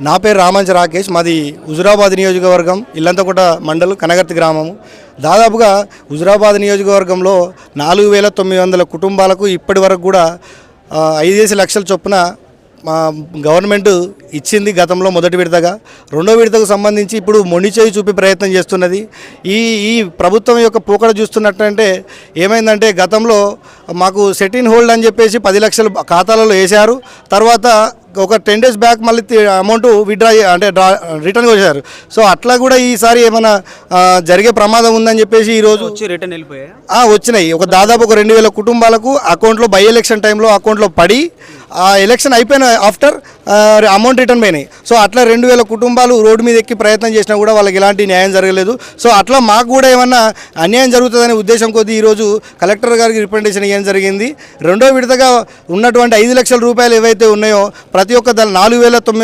నా పేరు రామంచ రాకేష్, మాది హుజురాబాద్ నియోజకవర్గం, ఇల్లంతకోట మండలం, కనగర్తి గ్రామము. దాదాపుగా హుజురాబాద్ నియోజకవర్గంలో 4,900 కుటుంబాలకు ఇప్పటి వరకు కూడా 5 లక్షల చొప్పున మా గవర్నమెంట్ ఇచ్చింది గతంలో మొదటి విడతగా. రెండో విడతకు సంబంధించి ఇప్పుడు మొండిచేయి చూపి ప్రయత్నం చేస్తున్నది. ఈ ప్రభుత్వం యొక్క పోకడ చూస్తున్నట్టంటే ఏమైందంటే, గతంలో మాకు సెట్ ఇన్ హోల్డ్ అని చెప్పేసి 10 లక్షలు ఖాతాలలో వేశారు. తర్వాత ఒక 10 days బ్యాక్ మళ్ళీ అమౌంట్ విత్డ్రా అంటే రిటర్న్ చేశారు. సో అట్లా కూడా ఈసారి ఏమైనా జరిగే ప్రమాదం ఉందని చెప్పేసి ఈరోజు రిటర్న్ వెళ్ళిపోయాయి వచ్చినాయి. దాదాపు ఒక 2,000 కుటుంబాలకు అకౌంట్లో బై ఎలక్షన్ టైంలో అకౌంట్లో పడి ఆ ఎలక్షన్ అయిపోయిన ఆఫ్టర్ అమౌంట్ రిటర్న్ పోయినాయి. సో అట్లా 2,000 కుటుంబాలు రోడ్డు మీద ఎక్కి ప్రయత్నం చేసినా కూడా వాళ్ళకి ఎలాంటి న్యాయం జరగలేదు. సో అట్లా మాకు కూడా ఏమన్నా అన్యాయం జరుగుతుందనే ఉద్దేశం కొద్దీ ఈరోజు కలెక్టర్ గారికి రిప్రజెంటేషన్ ఇవ్వడం జరిగింది. రెండో విడతగా ఉన్నటువంటి 5 లక్షల రూపాయలు ఏవైతే ఉన్నాయో ప్రతి ఒక్క 4,900